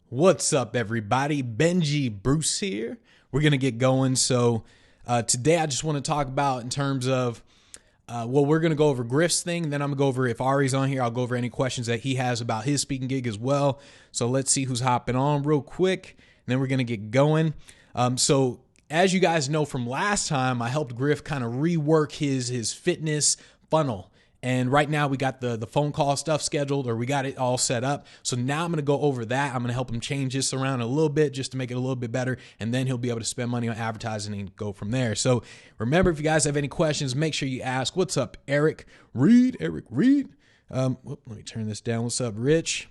What's up, everybody? Benji Bruce here. We're going to get going. So today I just want to talk about in terms of, we're going to go over Griff's thing. Then I'm going to go over, if Ari's on here, I'll go over any questions that he has about his speaking gig as well. So let's see who's hopping on real quick. And then we're going to get going. So as you guys know from last time, I helped Griff kind of rework his fitness funnel. And right now we got the phone call stuff scheduled, or we got it all set up. So now I'm going to go over that. I'm going to help him change this around a little bit just to make it a little bit better. And then he'll be able to spend money on advertising and go from there. So remember, if you guys have any questions, make sure you ask. What's up, Eric Reed? Let me turn this down. What's up, Rich?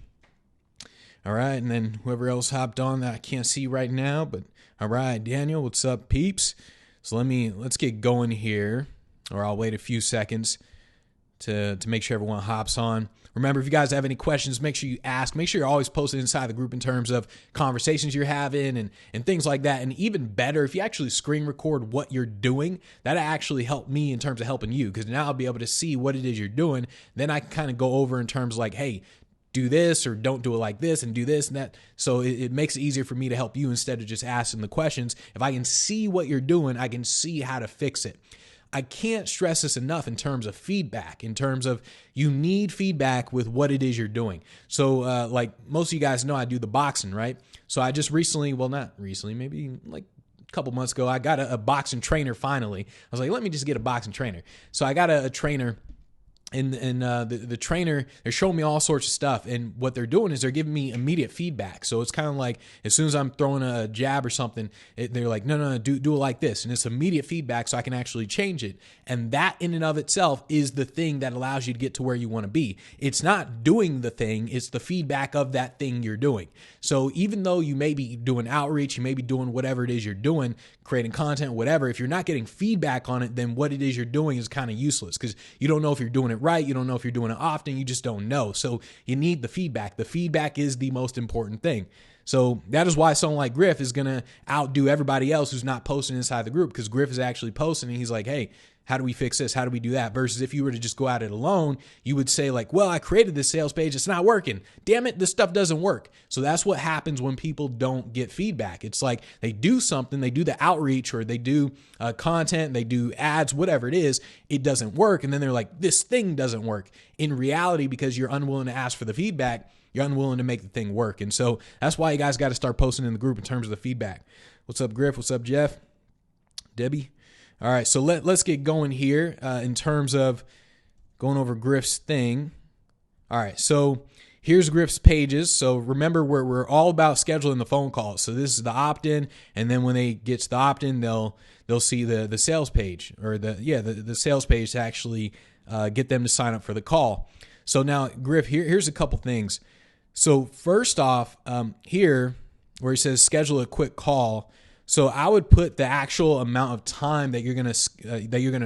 All right. And then whoever else hopped on that I can't see right now, but all right, Daniel, what's up, peeps? So let's get going here, or I'll wait a few seconds to make sure everyone hops on. Remember, if you guys have any questions, make sure you ask. Make sure you're always posted inside the group in terms of conversations you're having and things like that. And even better, if you actually screen record what you're doing, that'll actually help me in terms of helping you, because now I'll be able to see what it is you're doing. Then I can kind of go over in terms like, hey, do this or don't do it like this, and do this and that. So it makes it easier for me to help you instead of just asking the questions. If I can see what you're doing, I can see how to fix it. I can't stress this enough in terms of feedback, in terms of you need feedback with what it is you're doing. So like most of you guys know, I do the boxing, right? So I just recently, well, not recently, maybe like a couple months ago, I got a boxing trainer finally. I was like, let me just get a boxing trainer. So I got a trainer. And the trainer, they're showing me all sorts of stuff. And what they're doing is they're giving me immediate feedback. So it's kind of like as soon as I'm throwing a jab or something, they're like, no, do it like this. And it's immediate feedback so I can actually change it. And that in and of itself is the thing that allows you to get to where you want to be. It's not doing the thing, it's the feedback of that thing you're doing. So even though you may be doing outreach, you may be doing whatever it is you're doing, creating content, whatever, if you're not getting feedback on it, then what it is you're doing is kind of useless, because you don't know if you're doing it right. You don't know if you're doing it often. You just don't know. So you need the feedback. The feedback is the most important thing. So that is why someone like Griff is going to outdo everybody else who's not posting inside the group, because Griff is actually posting and he's like, hey, how do we fix this? How do we do that? Versus if you were to just go at it alone, you would say like, well, I created this sales page. It's not working. Damn it. This stuff doesn't work. So that's what happens when people don't get feedback. It's like they do something, they do the outreach, or they do content, they do ads, whatever it is, it doesn't work. And then they're like, this thing doesn't work. In reality, because you're unwilling to ask for the feedback, you're unwilling to make the thing work. And so that's why you guys got to start posting in the group in terms of the feedback. What's up, Griff? What's up, Jeff? Debbie? All right, so let's get going here in terms of going over Griff's thing. All right, so here's Griff's pages. So remember, we're all about scheduling the phone calls. So this is the opt-in, and then when they get to the opt-in, they'll see the sales page, or the sales page to actually get them to sign up for the call. So now, Griff, here's a couple things. So first off, here where it says schedule a quick call. So I would put the actual amount of time that you're gonna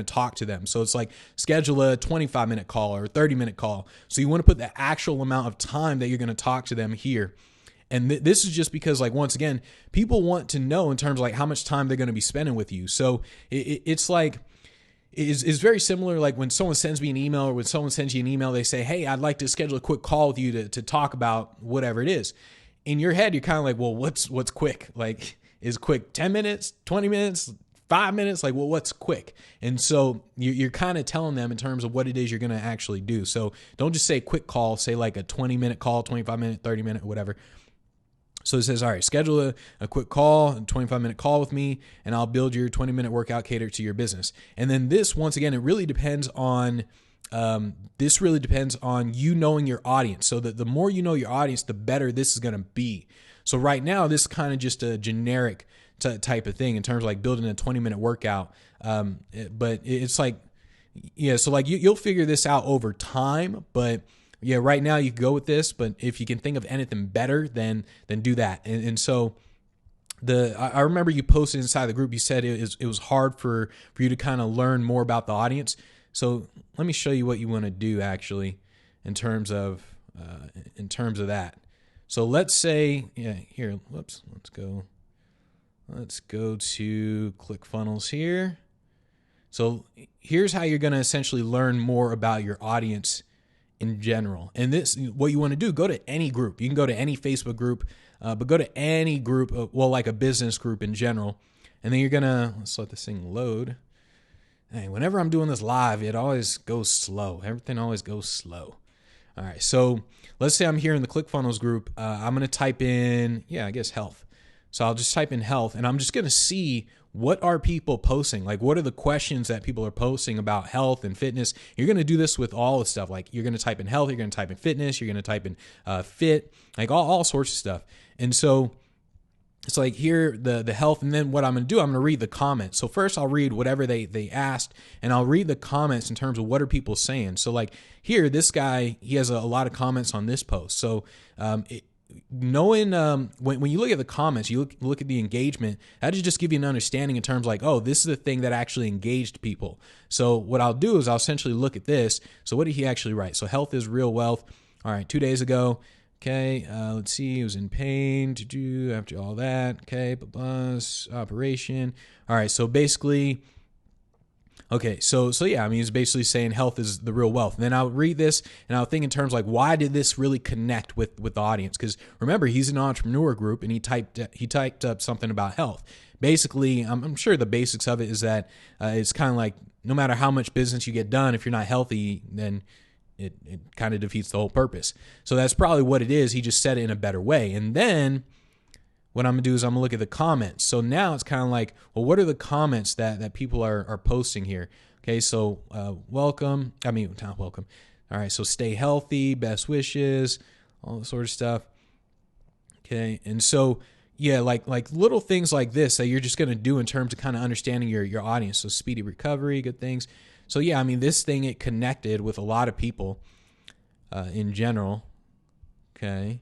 talk to them. So it's like schedule a 25-minute call or a 30-minute call. So you want to put the actual amount of time that you're gonna talk to them here. And this is just because, like, once again, people want to know in terms of like how much time they're gonna be spending with you. So it's like is very similar. Like when someone sends me an email, or when someone sends you an email, they say, hey, I'd like to schedule a quick call with you to talk about whatever it is. In your head, you're kind of like, well, what's quick? Like, is quick 10 minutes, 20 minutes, 5 minutes? Like, well, what's quick? And so you're kind of telling them in terms of what it is you're going to actually do. So don't just say quick call, say like a 20-minute call, 25-minute, 30-minute, whatever. So it says, all right, schedule a quick call, a 25-minute call with me, and I'll build your 20-minute workout catered to your business. And then this, once again, it really depends on you knowing your audience. So that the more you know your audience, the better this is going to be. So right now, this is kind of just a generic type of thing in terms of like building a 20-minute workout. But it's like, yeah, so like you'll figure this out over time. But yeah, right now you can go with this. But if you can think of anything better, then do that. And so I remember you posted inside the group, you said it was hard for you to kind of learn more about the audience. So let me show you what you want to do actually in terms of that. So let's say, here, whoops, let's go to ClickFunnels here. So here's how you're going to essentially learn more about your audience in general. And this, what you want to do, go to any group. You can go to any Facebook group, but go to any group, like a business group in general. And then you're going to, let's let this thing load. Hey, whenever I'm doing this live, it always goes slow. Everything always goes slow. All right. So let's say I'm here in the ClickFunnels group. I'm going to type in, I guess health. So I'll just type in health, and I'm just going to see what are people posting? Like, what are the questions that people are posting about health and fitness? You're going to do this with all the stuff. Like, you're going to type in health, you're going to type in fitness, you're going to type in fit, like all sorts of stuff. And so it's like here, the health, and then what I'm going to do, I'm going to read the comments. So first I'll read whatever they asked, and I'll read the comments in terms of what are people saying. So like here, this guy, he has a lot of comments on this post. So knowing when you look at the comments, you look at the engagement, that should just give you an understanding in terms like, oh, this is the thing that actually engaged people. So what I'll do is I'll essentially look at this. So what did he actually write? So health is real wealth. All right, 2 days ago. Okay, let's see. He was in pain to do after all that. Okay, bus operation. All right, so basically. Okay, so yeah, I mean, it's basically saying health is the real wealth. And then I'll read this and I'll think in terms like, why did this really connect with the audience? Because remember, he's an entrepreneur group, and he typed up something about health. Basically, I'm sure the basics of it is that it's kind of like no matter how much business you get done, if you're not healthy, then it kind of defeats the whole purpose. So that's probably what it is. He just said it in a better way. And then what I'm going to do is I'm going to look at the comments. So now it's kind of like, well, what are the comments that people are posting here? Okay, so not welcome. All right, so stay healthy, best wishes, all that sort of stuff. Okay, and so, yeah, like little things like this that you're just going to do in terms of kind of understanding your audience. So speedy recovery, good things. So, yeah, I mean, this thing, it connected with a lot of people in general. Okay,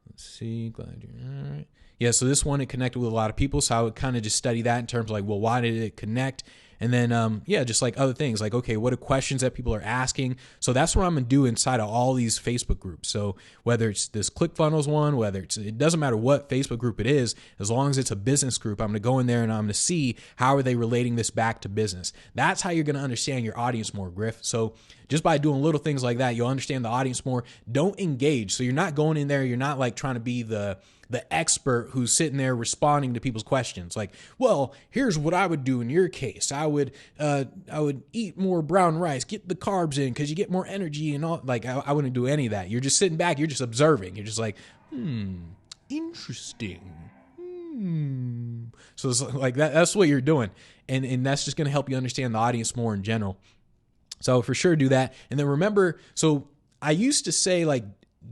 let's see. Glad you're all right. Yeah, so this one, it connected with a lot of people. So I would kind of just study that in terms of like, well, why did it connect? And then, just like other things like, okay, what are questions that people are asking? So that's what I'm going to do inside of all these Facebook groups. So whether it's this ClickFunnels one, it doesn't matter what Facebook group it is, as long as it's a business group, I'm going to go in there and I'm going to see how are they relating this back to business. That's how you're going to understand your audience more, Griff. So just by doing little things like that, you'll understand the audience more. Don't engage. So you're not going in there, you're not like trying to be the expert who's sitting there responding to people's questions. Like, well, here's what I would do in your case. I would eat more brown rice, get the carbs in because you get more energy and all. Like, I wouldn't do any of that. You're just sitting back. You're just observing. You're just like, interesting. So it's like that's what you're doing. And that's just going to help you understand the audience more in general. So for sure do that. And then remember, so I used to say like,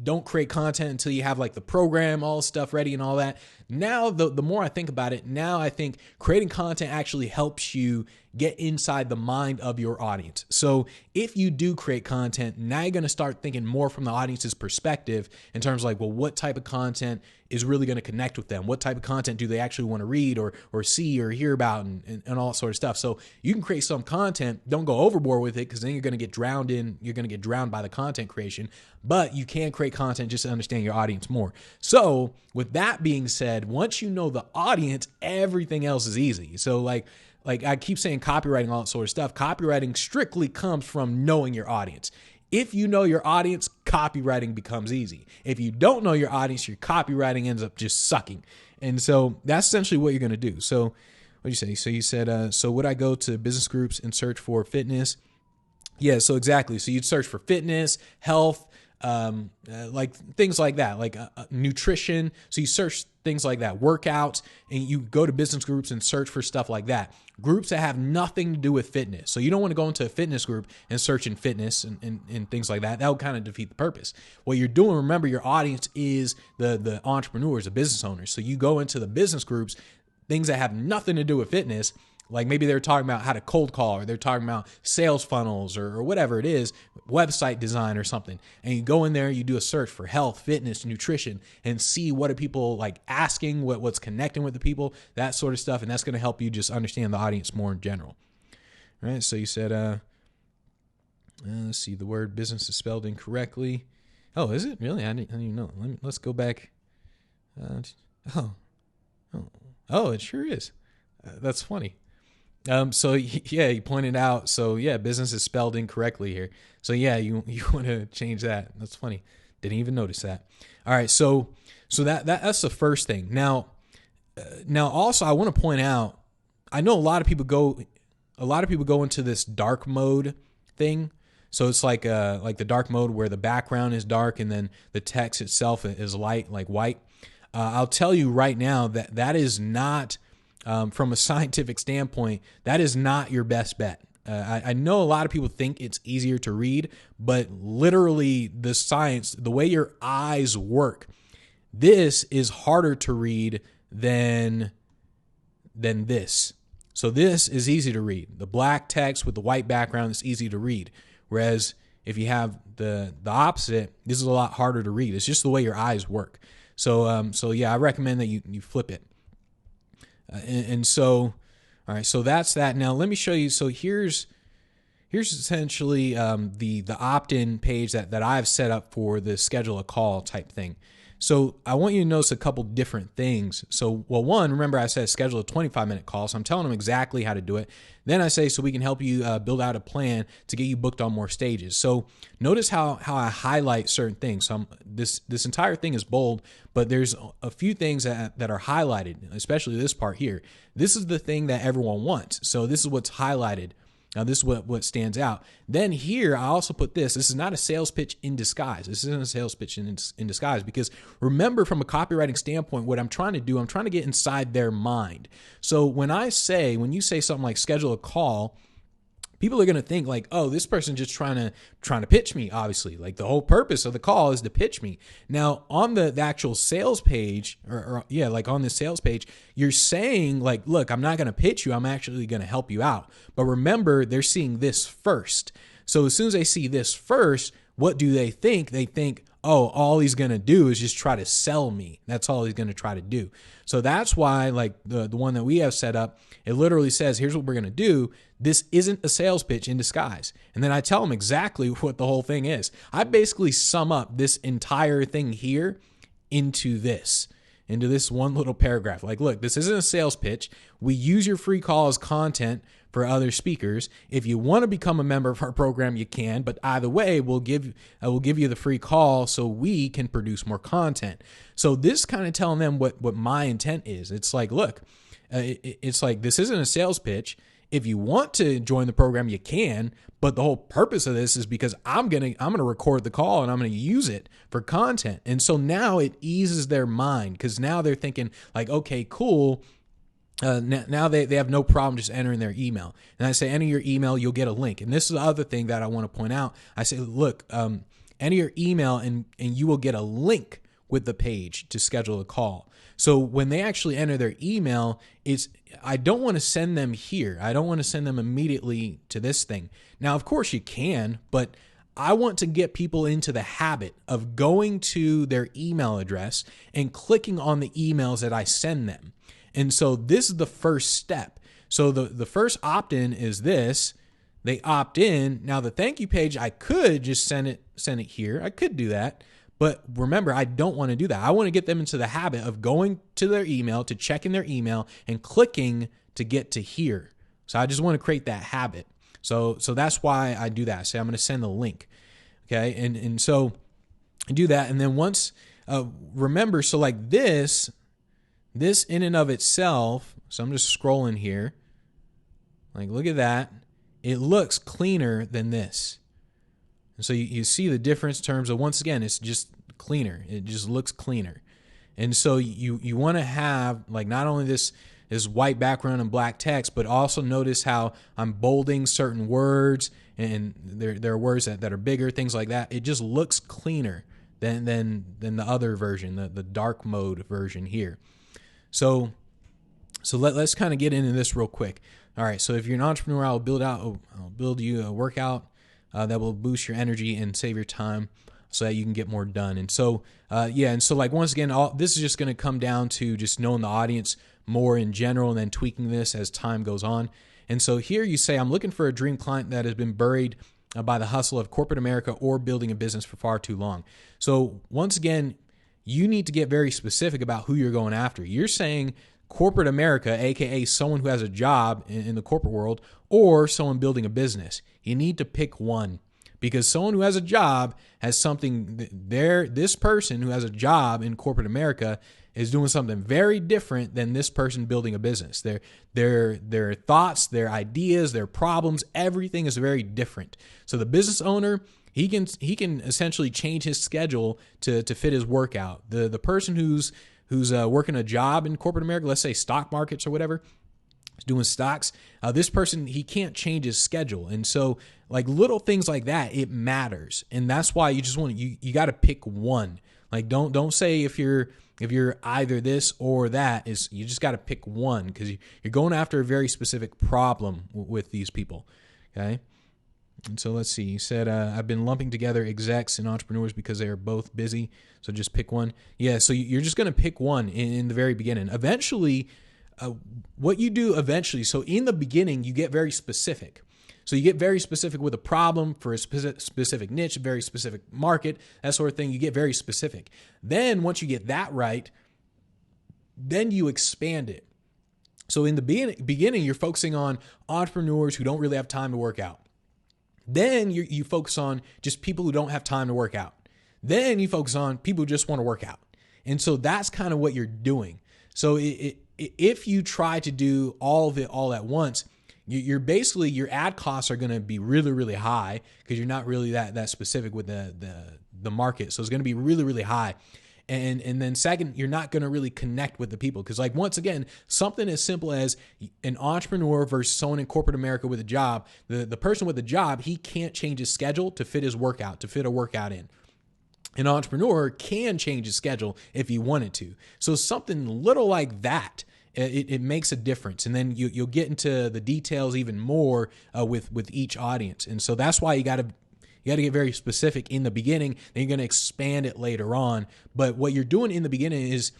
don't create content until you have like the program, all the stuff ready and all that. Now, the more I think about it, now I think creating content actually helps you get inside the mind of your audience. So if you do create content, now you're going to start thinking more from the audience's perspective in terms of like, well, what type of content is really going to connect with them? What type of content do they actually want to read or see or hear about and all that sort of stuff? So you can create some content, don't go overboard with it because then you're going to get drowned by the content creation, but you can create content just to understand your audience more. So with that being said, once you know the audience, everything else is easy. So like I keep saying copywriting, all that sort of stuff. Copywriting strictly comes from knowing your audience. If you know your audience, copywriting becomes easy. If you don't know your audience, your copywriting ends up just sucking. And so that's essentially what you're going to do. So what did you say? So you said, so would I go to business groups and search for fitness? Yeah, so exactly. So you'd search for fitness, health, like things like that, like nutrition. So you search things like that, workouts, and you go to business groups and search for stuff like that. Groups that have nothing to do with fitness. So you don't want to go into a fitness group and search in fitness and things like that. That would kind of defeat the purpose. What you're doing, remember, your audience is the entrepreneurs, the business owners. So you go into the business groups, things that have nothing to do with fitness. Like maybe they're talking about how to cold call, or they're talking about sales funnels or whatever it is, website design or something. And you go in there, you do a search for health, fitness, nutrition, and see what are people like asking, what's connecting with the people, that sort of stuff. And that's going to help you just understand the audience more in general. All right. So you said, let's see, the word business is spelled incorrectly. Oh, is it really? I didn't even know. Let's go back. Oh, it sure is. That's funny. So yeah, you pointed out. So yeah, business is spelled incorrectly here. So yeah, you want to change that. That's funny. Didn't even notice that. All right. So that's the first thing. Now also I want to point out, I know a lot of people go into this dark mode thing. So it's like the dark mode where the background is dark and then the text itself is light, like white. I'll tell you right now that is not, from a scientific standpoint, that is not your best bet. I know a lot of people think it's easier to read, but literally the science, the way your eyes work, this is harder to read than this. So this is easy to read. The black text with the white background is easy to read. Whereas if you have the opposite, this is a lot harder to read. It's just the way your eyes work. So yeah, I recommend that you flip it. And so, all right, so that's that. Now let me show you. So here's essentially the opt-in page that I've set up for the schedule a call type thing. So I want you to notice a couple different things. So, well, one, remember I said schedule a 25-minute call. So I'm telling them exactly how to do it. Then I say, so we can help you build out a plan to get you booked on more stages. So notice how I highlight certain things. So this entire thing is bold, but there's a few things that are highlighted, especially this part here. This is the thing that everyone wants. So this is what's highlighted. Now, this is what stands out. Then here, I also put this. This is not a sales pitch in disguise. This isn't a sales pitch in disguise, because remember, from a copywriting standpoint, what I'm trying to do, I'm trying to get inside their mind. So when you say something like schedule a call, people are going to think like, oh, this person just trying to pitch me, obviously. Like the whole purpose of the call is to pitch me. Now, on the actual sales page, like on the sales page, you're saying like, look, I'm not going to pitch you. I'm actually going to help you out. But remember, they're seeing this first. So as soon as they see this first, what do they think? They think, oh, all he's going to do is just try to sell me. That's all he's going to try to do. So that's why, like the one that we have set up, it literally says, here's what we're going to do. This isn't a sales pitch in disguise. And then I tell them exactly what the whole thing is. I basically sum up this entire thing here into this one little paragraph. Like, look, this isn't a sales pitch. We use your free call as content for other speakers. If you want to become a member of our program, you can. But either way, we'll give you the free call so we can produce more content. So this kind of telling them what my intent is. It's like, look, it's like, this isn't a sales pitch. If you want to join the program, you can. But the whole purpose of this is because I'm gonna record the call and I'm gonna use it for content. And so now it eases their mind, because now they're thinking like, okay, cool. Now they have no problem just entering their email. And I say, enter your email, you'll get a link. And this is the other thing that I want to point out. I say, look, enter your email and you will get a link with the page to schedule a call. So when they actually enter their email, I don't want to send them here. I don't want to send them immediately to this thing. Now, of course you can, but I want to get people into the habit of going to their email address and clicking on the emails that I send them. And so this is the first step. So the first opt-in is this. They opt in. Now the thank you page, I could just send it here. I could do that. But remember, I don't want to do that. I want to get them into the habit of going to their email, to checking their email and clicking to get to here. So I just want to create that habit. So that's why I do that. I say I'm going to send the link. Okay. And so I do that. And then once, remember, so like this in and of itself, so I'm just scrolling here. Like, look at that. It looks cleaner than this. And so you see the difference in terms of, once again, it's just cleaner. It just looks cleaner. And so you want to have like not only this white background and black text, but also notice how I'm bolding certain words, and there are words that are bigger, things like that. It just looks cleaner than the other version, the dark mode version here. So let's kind of get into this real quick. All right. So if you're an entrepreneur, I'll build you a workout that will boost your energy and save your time so that you can get more done. And so, and so like, once again, this is just going to come down to just knowing the audience more in general and then tweaking this as time goes on. And so here you say, I'm looking for a dream client that has been buried by the hustle of corporate America or building a business for far too long. So once again, you need to get very specific about who you're going after. You're saying corporate America, aka someone who has a job in the corporate world, or someone building a business. You need to pick one, because someone who has a job has something there. This person who has a job in corporate America is doing something very different than this person building a business. Their thoughts, their ideas, their problems, everything is very different. So the business owner, he can essentially change his schedule to fit his workout. The person who's working a job in corporate America, let's say stock markets or whatever, doing stocks, this person, he can't change his schedule. And so like little things like that, it matters. And that's why you got to pick one. Like don't say if you're either this or that, you just got to pick one, because you're going after a very specific problem with these people. Okay. And so let's see. He said, I've been lumping together execs and entrepreneurs because they are both busy. So just pick one. Yeah. So you're just going to pick one in the very beginning. Eventually, what you do eventually. So in the beginning, you get very specific. So you get very specific with a problem for a specific niche, a very specific market, that sort of thing. You get very specific. Then once you get that right, then you expand it. So in the beginning, you're focusing on entrepreneurs who don't really have time to work out. Then you focus on just people who don't have time to work out. Then you focus on people who just want to work out. And so that's kind of what you're doing. So if you try to do all of it all at once, you're basically, your ad costs are going to be really, really high, because you're not really that specific with the market. So it's going to be really, really high. And then second, you're not going to really connect with the people, because like, once again, something as simple as an entrepreneur versus someone in corporate America with a job, the person with a job, he can't change his schedule to fit his workout, to fit a workout in. An entrepreneur can change his schedule if he wanted to. So something little like that, it makes a difference. And then you'll get into the details even more with each audience. And so that's why you got to get very specific in the beginning. Then you're going to expand it later on. But what you're doing in the beginning is,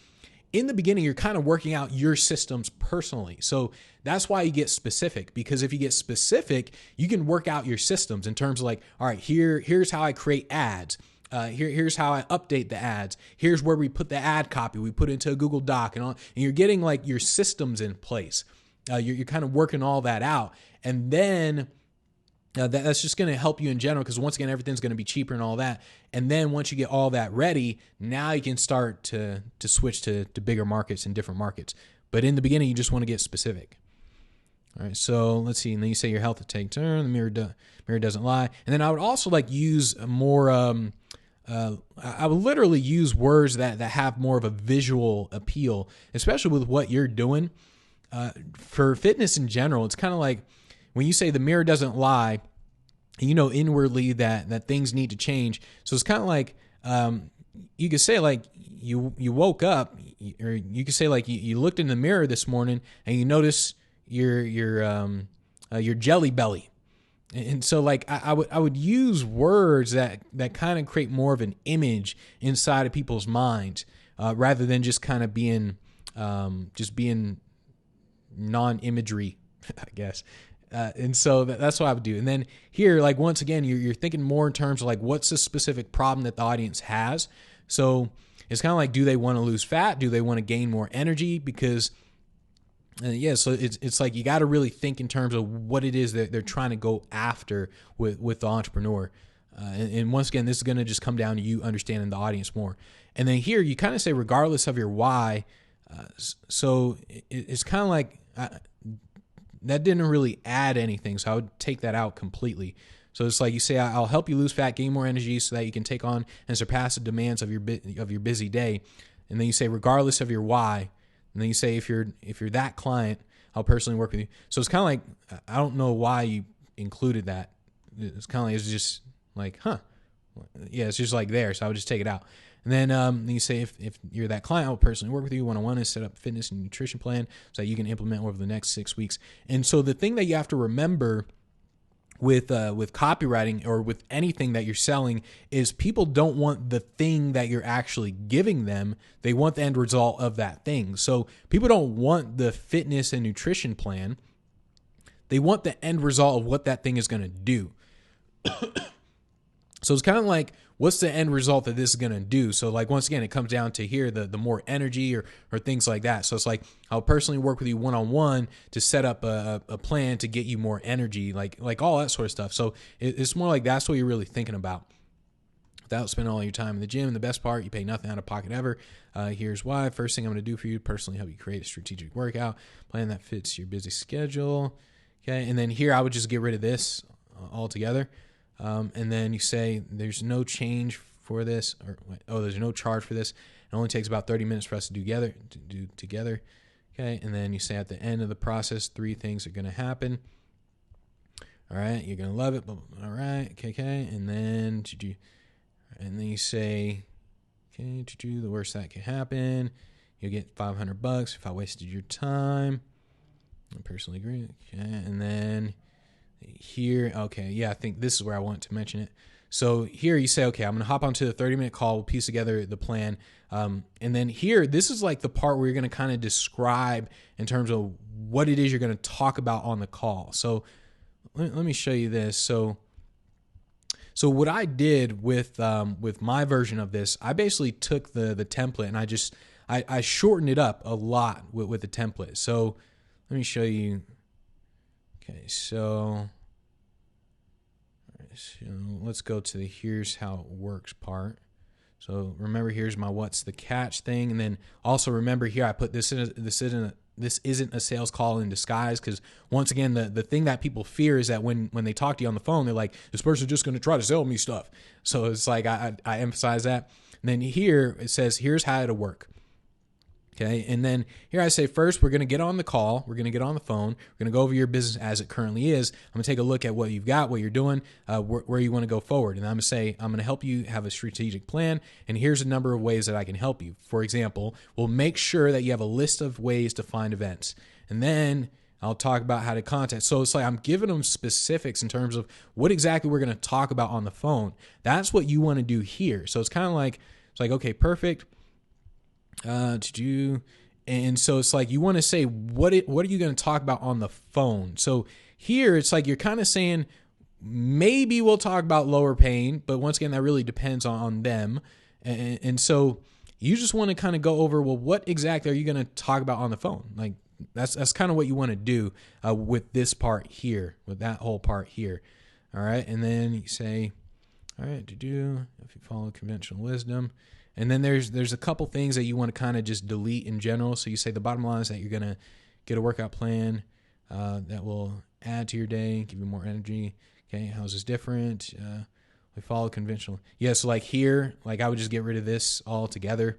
you're kind of working out your systems personally. So that's why you get specific, because if you get specific, you can work out your systems in terms of like, all right, here's how I create ads. Here's how I update the ads. Here's where we put the ad copy. We put it into a Google Doc and all. And you're getting like your systems in place. You're kind of working all that out. And then that's just going to help you in general, because once again, everything's going to be cheaper and all that. And then once you get all that ready, now you can start to switch to bigger markets and different markets. But in the beginning, you just want to get specific. All right, so let's see. And then you say your health will take turn. The mirror doesn't lie. And then I would also like use more. I would literally use words that have more of a visual appeal, especially with what you're doing. For fitness in general, it's kind of like when you say the mirror doesn't lie, you know inwardly that things need to change. So it's kind of like you could say like you woke up, or you could say like you looked in the mirror this morning and you notice your jelly belly. And so like I would use words that kind of create more of an image inside of people's minds, rather than just kind of being non-imagery, I guess. And so that's what I would do. And then here, like, once again, you're thinking more in terms of like, what's the specific problem that the audience has? So it's kind of like, do they want to lose fat? Do they want to gain more energy? Because so it's like you got to really think in terms of what it is that they're trying to go after with the entrepreneur. And once again, this is going to just come down to you understanding the audience more. And then here you kind of say, regardless of your why. So it's kind of like that didn't really add anything. So I would take that out completely. So it's like you say, I'll help you lose fat, gain more energy so that you can take on and surpass the demands of your busy day. And then you say, regardless of your why. And then you say, if you're that client, I'll personally work with you. So it's kind of like, I don't know why you included that. It's kind of like, it's just like, yeah, it's just like there. So I would just take it out. And then you say, if you're that client, I'll personally work with you one-on-one and set up a fitness and nutrition plan so that you can implement over the next 6 weeks. And so the thing that you have to remember with copywriting or with anything that you're selling is people don't want the thing that you're actually giving them. They want the end result of that thing. So people don't want the fitness and nutrition plan. They want the end result of what that thing is going to do. So it's kind of like what's the end result that this is going to do? So like, once again, it comes down to here, the more energy or things like that. So it's like, I'll personally work with you one-on-one to set up a plan to get you more energy, like all that sort of stuff. So it's more like that's what you're really thinking about, without spending all your time in the gym. And the best part, you pay nothing out of pocket ever. Here's why. First thing I'm going to do for you, personally help you create a strategic workout plan that fits your busy schedule. Okay. And then here I would just get rid of this altogether. And then you say there's no change for this, or there's no charge for this. It only takes about 30 minutes for us to do together. Okay. And then you say at the end of the process, 3 things are going to happen. All right. You're going to love it. All right. Okay. And then you say, okay, the worst that can happen, you'll get $500 if I wasted your time. I personally agree. Okay. And then here, okay, yeah, I think this is where I want to mention it. So here you say, okay, I'm going to hop onto the 30-minute call. We'll piece together the plan. And then here, this is like the part where you're going to kind of describe in terms of what it is you're going to talk about on the call. So let me show you this. So what I did with my version of this, I basically took the template and I shortened it up a lot with the template. So let me show you. Okay, so let's go to the here's how it works part. So remember, here's my what's the catch thing, and then also remember here I put this isn't a sales call in disguise, because once again the thing that people fear is that when they talk to you on the phone, they're like, this person's just going to try to sell me stuff. So it's like I emphasize that. And then here it says here's how it'll work. Okay, and then here I say first we're going to get on the call, we're going to get on the phone, we're going to go over your business as it currently is. I'm going to take a look at what you've got, what you're doing, where you want to go forward, and I'm going to say I'm going to help you have a strategic plan, and here's a number of ways that I can help you. For example, we'll make sure that you have a list of ways to find events, and then I'll talk about how to contact. So it's like I'm giving them specifics in terms of what exactly we're going to talk about on the phone. That's what you want to do here. So it's kind of like, okay, perfect. And so it's like you want to say what are you going to talk about on the phone? So here it's like you're kind of saying maybe we'll talk about lower paying, but once again that really depends on them. And so you just want to kind of go over, well, what exactly are you going to talk about on the phone? Like that's kind of what you want to do with this part here, with that whole part here. All right, and then you say, all right, if you follow conventional wisdom. And then there's a couple things that you want to kind of just delete in general. So you say the bottom line is that you're going to get a workout plan that will add to your day, give you more energy. Okay, how is this different? We follow conventional. Yeah, so like here, like I would just get rid of this altogether.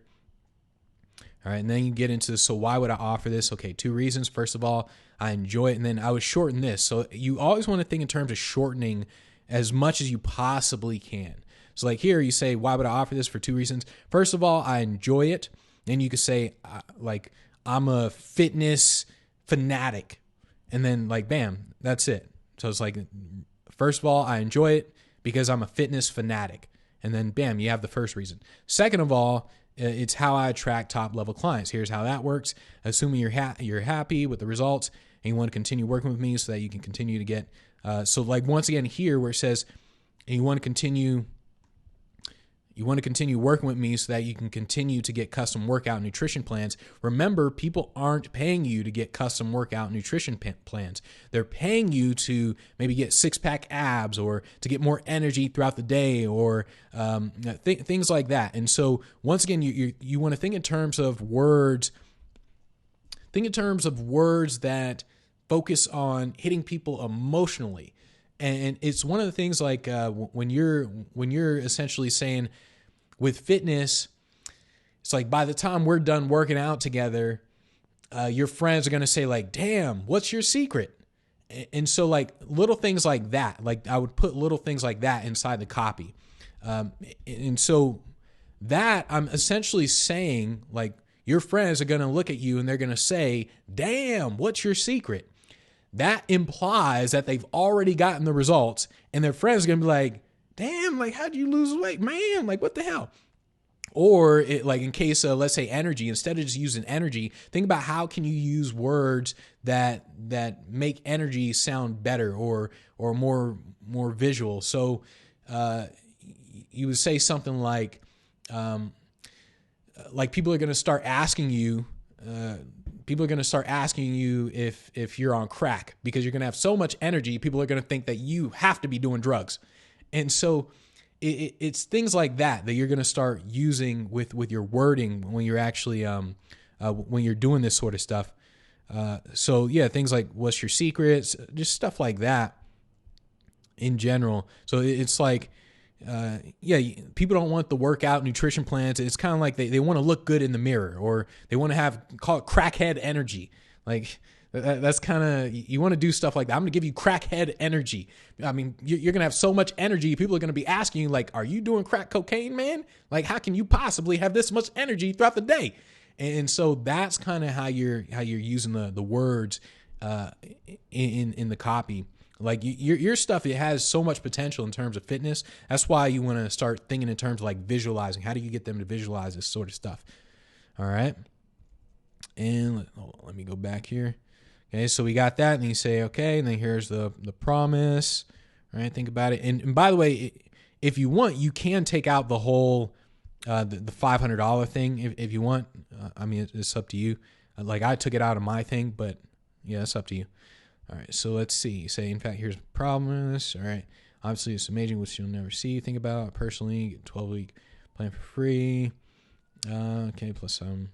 All right, and then you get into, so why would I offer this? Okay, 2 reasons. First of all, I enjoy it, and then I would shorten this. So you always want to think in terms of shortening as much as you possibly can. So like here you say, why would I offer this? For 2 reasons. First of all, I enjoy it. And you could say, like, I'm a fitness fanatic. And then like, bam, that's it. So it's like, first of all, I enjoy it because I'm a fitness fanatic. And then bam, you have the first reason. Second of all, it's how I attract top level clients. Here's how that works. Assuming you're happy with the results and you want to continue working with me so that you can continue to get, so like once again here where it says you want to continue working with me so that you can continue to get custom workout nutrition plans. Remember, people aren't paying you to get custom workout nutrition plans. They're paying you to maybe get 6-pack abs or to get more energy throughout the day or things like that. And so once again, you want to think in terms of words. Think in terms of words that focus on hitting people emotionally. And it's one of the things like when you're essentially saying with fitness, it's like by the time we're done working out together, your friends are going to say like, damn, what's your secret? And so like little things like that, like I would put little things like that inside the copy. And so that I'm essentially saying like your friends are going to look at you and they're going to say, damn, what's your secret? That implies that they've already gotten the results and their friends are going to be like, damn, like, how'd you lose weight, man? Like, what the hell? Or it, like in case of, let's say energy, instead of just using energy, think about how can you use words that make energy sound better or more visual. So you would say something like people are going to start asking you, if you're on crack, because you're going to have so much energy. People are going to think that you have to be doing drugs. And so it's things like that you're going to start using with your wording when you're actually, when you're doing this sort of stuff. So yeah, things like what's your secrets, just stuff like that in general. So it's like, people don't want the workout nutrition plans. It's kind of like they want to look good in the mirror, or they want to call it crackhead energy. Like that's kind of, you want to do stuff like that. I'm going to give you crackhead energy. I mean, you're going to have so much energy. People are going to be asking you like, are you doing crack cocaine, man? Like, how can you possibly have this much energy throughout the day? And so that's kind of how you're using the words in the copy. Like your stuff, it has so much potential in terms of fitness. That's why you want to start thinking in terms of like visualizing. How do you get them to visualize this sort of stuff? All right. And let me go back here. Okay, so we got that, and then you say, okay, and then here's the promise. All right, think about it. And by the way, if you want, you can take out the whole the $500 thing if you want. I mean, it's up to you. Like I took it out of my thing, but yeah, it's up to you. All right, so let's see. Say, in fact, here's promise. All right, obviously it's amazing, which you'll never see. Think about it personally. 12-week plan for free. Okay, plus one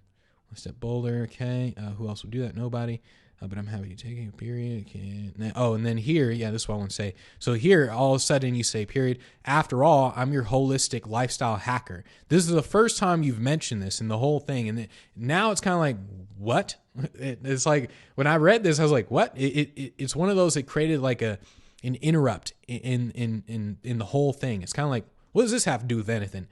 step bolder. Okay, who else would do that? Nobody. But I'm happy to take it, period. Okay. And then here, this is what I want to say. So here, all of a sudden you say, period. After all, I'm your holistic lifestyle hacker. This is the first time you've mentioned this in the whole thing. And now it's kind of like, what? It's like, when I read this, I was like, what? It's one of those that created like an interrupt in the whole thing. It's kind of like, what does this have to do with anything?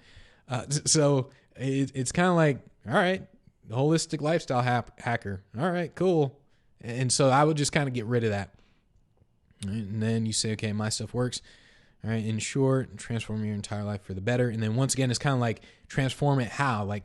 So it's kind of like, all right, holistic lifestyle hacker. All right, cool. And so I would just kind of get rid of that. And then you say, okay, my stuff works. All right, in short, transform your entire life for the better. And then once again, it's kind of like, transform it how? Like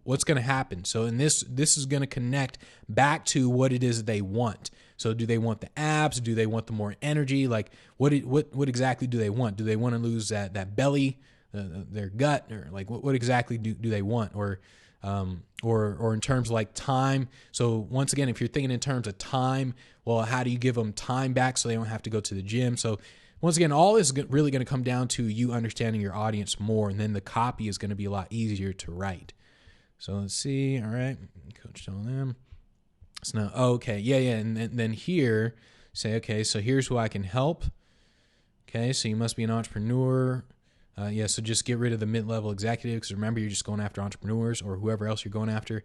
what's going to happen? So in this is going to connect back to what it is that they want. So do they want the abs? Do they want the more energy? Like what exactly do they want? Do they want to lose that belly, their gut, or like what exactly do they want? Or in terms of like time. So once again, if you're thinking in terms of time, well, how do you give them time back so they don't have to go to the gym? So once again, all this is really going to come down to you understanding your audience more, and then the copy is going to be a lot easier to write. So let's see. All right. Coach telling them. So now, okay. Yeah. And then here, say, okay, so here's who I can help. Okay. So you must be an entrepreneur. So just get rid of the mid-level executives, because remember, you're just going after entrepreneurs or whoever else you're going after.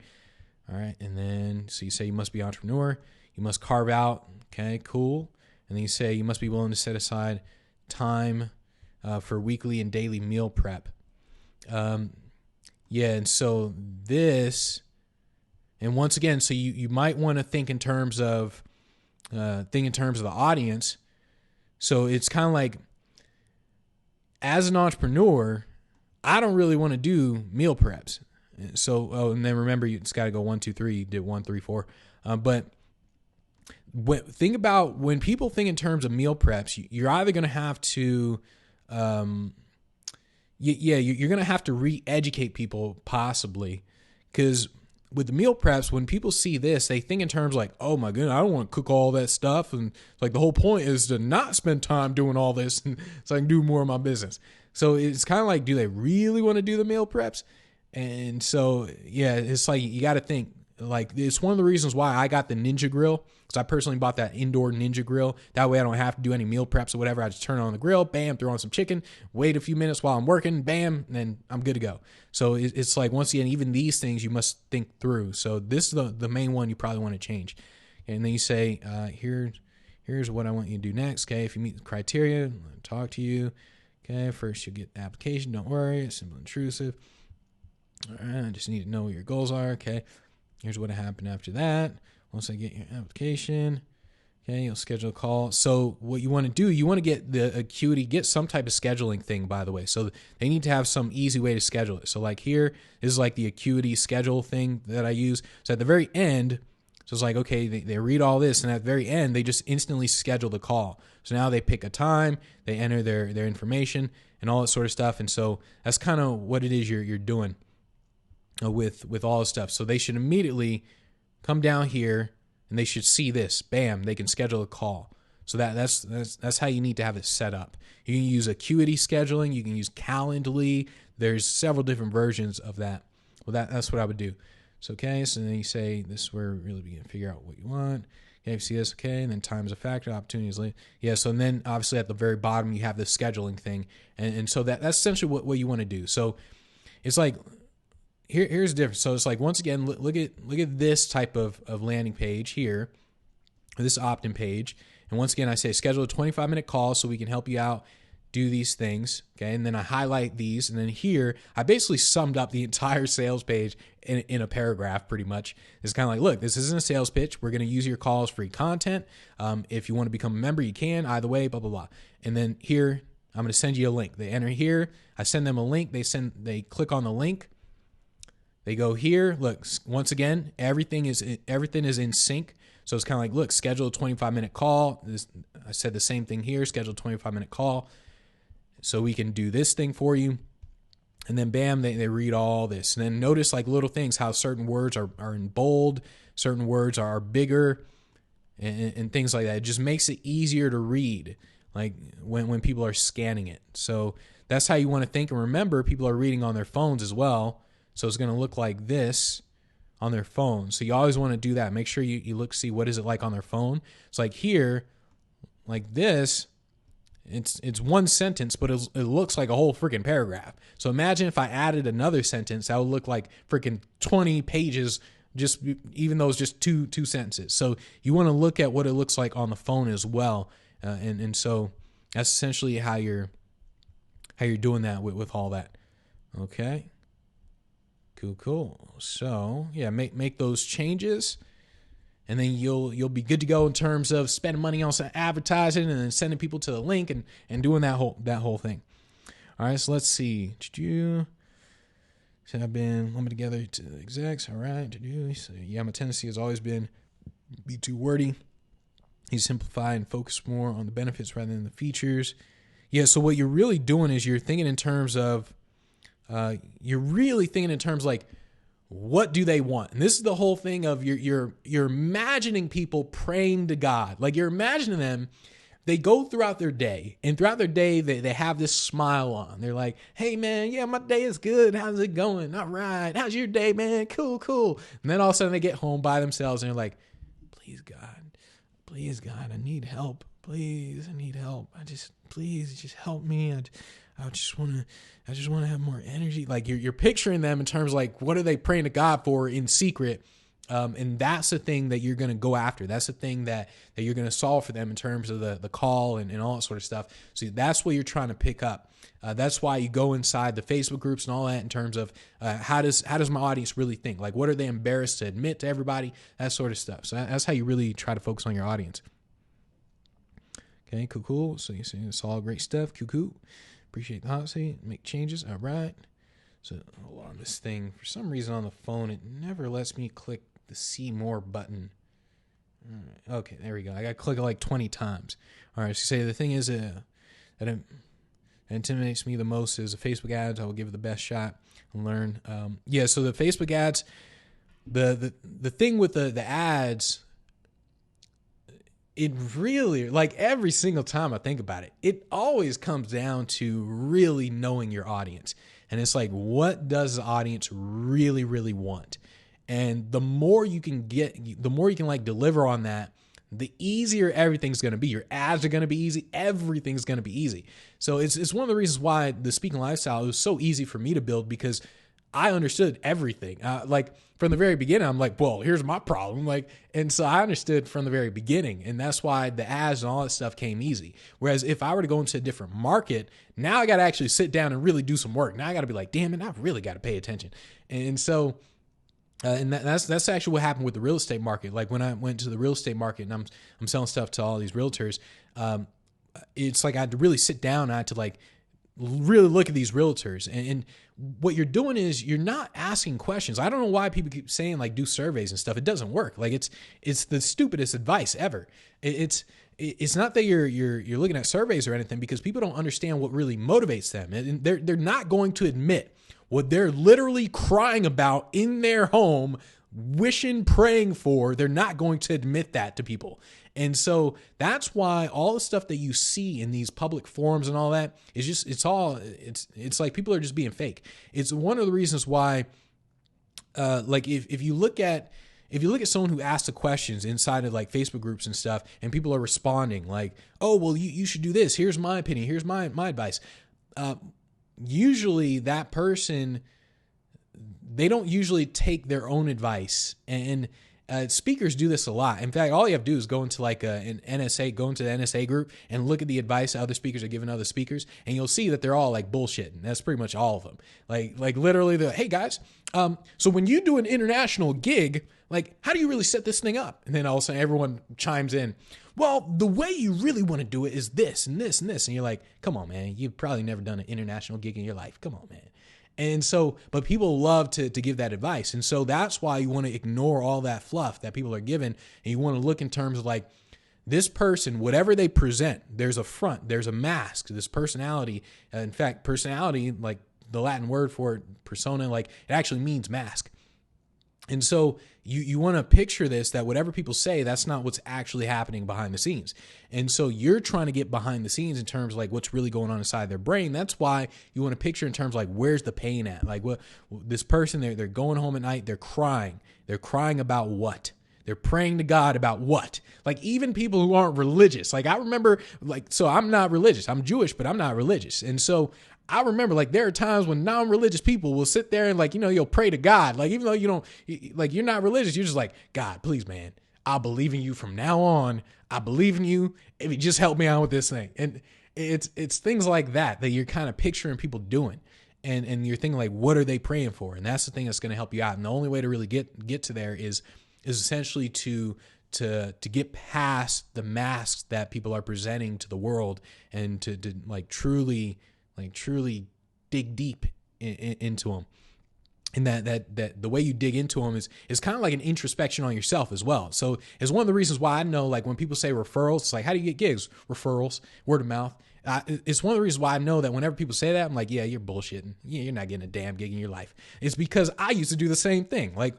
All right. And then, so you say you must be an entrepreneur. You must carve out. Okay, cool. And then you say you must be willing to set aside time for weekly and daily meal prep. And so this, and once again, so you might want to think in terms of the audience. So it's kind of like, as an entrepreneur, I don't really want to do meal preps. So, and then remember, you just got to go 1, 2, 3. You did 1, 3, 4. But think about when people think in terms of meal preps, you're either going to have to, you're going to have to re-educate people possibly, because with the meal preps, when people see this, they think in terms like, oh my goodness, I don't want to cook all that stuff. And it's like the whole point is to not spend time doing all this and so I can do more of my business. So it's kind of like, do they really want to do the meal preps? And so, it's like, you got to think, like, it's one of the reasons why I got the Ninja Grill, because I personally bought that indoor Ninja Grill. That way I don't have to do any meal preps or whatever. I just turn on the grill, bam, throw on some chicken, wait a few minutes while I'm working, bam, and then I'm good to go. So it's like, once again, even these things you must think through. So this is the main one you probably want to change. And then you say, here's what I want you to do next. Okay, if you meet the criteria, I'll talk to you. Okay, first you'll get the application. Don't worry, it's simple and intrusive. All right, I just need to know what your goals are. Okay, here's what happened after that. Once I get your application, okay, you'll schedule a call. So what you want to do, you want to get the Acuity, get some type of scheduling thing, by the way. So they need to have some easy way to schedule it. So like here, this is like the Acuity schedule thing that I use. So at the very end, So it's like, okay, they read all this, and at the very end, they just instantly schedule the call. So now they pick a time, they enter their information and all that sort of stuff. And so that's kind of what it is you're doing with all this stuff. So they should immediately come down here and they should see this. Bam, they can schedule a call. So that's how you need to have it set up. You can use Acuity scheduling. You can use Calendly. There's several different versions of that. Well, that's what I would do. So, okay, so then you say this is where we really begin to figure out what you want. Okay, you see this, okay, and then time is a factor, opportunities. Yeah, so then obviously at the very bottom you have the scheduling thing. And so that's essentially what you want to do. So it's like, here's the difference. So it's like, once again, look at this type of landing page here, this opt-in page. And once again, I say schedule a 25-minute call so we can help you out, do these things, okay? And then I highlight these, and then here, I basically summed up the entire sales page in a paragraph, pretty much. It's kind of like, look, this isn't a sales pitch. We're going to use your call as free content. If you want to become a member, you can, either way, blah, blah, blah. And then here, I'm going to send you a link. They enter here. I send them a link. They click on the link. They go here. Look, once again, everything is in sync. So it's kind of like, look, schedule a 25-minute call. I said the same thing here, schedule a 25-minute call. So we can do this thing for you. And then bam, they read all this. And then notice like little things, how certain words are in bold, certain words are bigger, and things like that. It just makes it easier to read, like when people are scanning it. So that's how you want to think. And remember, people are reading on their phones as well. So it's going to look like this on their phone. So you always want to do that. Make sure you see what is it like on their phone. It's like here, like this. It's one sentence, but it looks like a whole freaking paragraph. So imagine if I added another sentence, that would look like freaking 20 pages, just even though it's just two sentences. So you want to look at what it looks like on the phone as well, and so that's essentially how you're doing that with all that. Okay, cool. So yeah, make those changes. And then you'll be good to go in terms of spending money on some advertising and then sending people to the link and doing that whole thing. All right, so let's see. So I've been lumped together to the execs. All right, so yeah, my tendency has always been be too wordy. You simplify and focus more on the benefits rather than the features. Yeah, so what you're really doing is you're thinking in terms of like, what do they want? And this is the whole thing of you're imagining people praying to God. Like you're imagining them, they go throughout their day, and throughout their day, they have this smile on. They're like, hey man, yeah, my day is good. How's it going? All right. How's your day, man? Cool. And then all of a sudden they get home by themselves and they're like, please God, I need help. Please, I need help. Please just help me. I just want to have more energy. Like you're picturing them in terms of like, what are they praying to God for in secret? And that's the thing that you're going to go after. That's the thing that you're going to solve for them in terms of the call and all that sort of stuff. So that's what you're trying to pick up. That's why you go inside the Facebook groups and all that in terms of how does my audience really think? Like, what are they embarrassed to admit to everybody? That sort of stuff. So that's how you really try to focus on your audience. Okay, cool. So you see, it's all great stuff. Cool. Appreciate the hot seat. Make changes. All right. So hold on, this thing, for some reason on the phone, it never lets me click the see more button. All right. Okay, there we go. I got to click it like 20 times. All right. So say the thing is that intimidates me the most is the Facebook ads. I will give it the best shot and learn. So the Facebook ads, the thing with the ads, it really, like every single time I think about it, it always comes down to really knowing your audience. And it's like, what does the audience really, really want? And the more you can like deliver on that, the easier everything's going to be. Your ads are going to be easy. Everything's going to be easy. So it's one of the reasons why the Speaking Lifestyle was so easy for me to build, because I understood everything. Like from the very beginning, I'm like, well, here's my problem. And so I understood from the very beginning, and that's why the ads and all that stuff came easy. Whereas if I were to go into a different market, now I got to actually sit down and really do some work. Now I got to be like, damn it, I've really got to pay attention. And so, and that's actually what happened with the real estate market. Like when I went to the real estate market and I'm selling stuff to all these realtors, it's like I had to really sit down. I had to like really look at these realtors, and what you're doing is you're not asking questions. I don't know why people keep saying like do surveys and stuff. It doesn't work. Like it's the stupidest advice ever. It's not that you're looking at surveys or anything, because people don't understand what really motivates them, and they're not going to admit what they're literally crying about in their home, wishing, praying for. They're not going to admit that to people. And so that's why all the stuff that you see in these public forums and all that is just, it's like people are just being fake. It's one of the reasons why, like if you look at someone who asks the questions inside of like Facebook groups and stuff, and people are responding like, oh, well, you should do this. Here's my opinion. Here's my advice. Usually that person, they don't usually take their own advice, and speakers do this a lot. In fact, all you have to do is go into like go into the NSA group and look at the advice that other speakers are giving other speakers, and you'll see that they're all like bullshitting. That's pretty much all of them. Like literally, they're like, hey guys, so when you do an international gig, like how do you really set this thing up? And then all of a sudden everyone chimes in, well, the way you really want to do it is this and this and this. And you're like, come on, man, you've probably never done an international gig in your life. Come on, man. And so, but people love to give that advice. And so that's why you want to ignore all that fluff that people are given. And you want to look in terms of like this person, whatever they present, there's a front, there's a mask, this personality. In fact, personality, like the Latin word for it, persona, like it actually means mask. And so you want to picture this, that whatever people say, that's not what's actually happening behind the scenes. And so you're trying to get behind the scenes in terms of like what's really going on inside their brain. That's why you want to picture in terms of like, where's the pain at? Like what this person, they're going home at night, they're crying. They're crying about what? They're praying to God about what? Like even people who aren't religious. Like I remember, like, so I'm not religious. I'm Jewish, but I'm not religious. And so I remember like there are times when non-religious people will sit there and like, you'll pray to God. Like, even though you don't, like, you're not religious, you're just like, God, please, man, I believe in you from now on. I believe in you. If you just help me out with this thing. And it's things like that you're kind of picturing people doing. And you're thinking like, what are they praying for? And that's the thing that's going to help you out. And the only way to really get to there is essentially to get past the masks that people are presenting to the world, and to like truly dig deep into them. And that the way you dig into them is kind of like an introspection on yourself as well. So it's one of the reasons why I know, like when people say referrals, it's like, how do you get gigs? Referrals, word of mouth. It's one of the reasons why I know that whenever people say that, I'm like, yeah, you're bullshitting. Yeah, you're not getting a damn gig in your life. It's because I used to do the same thing. Like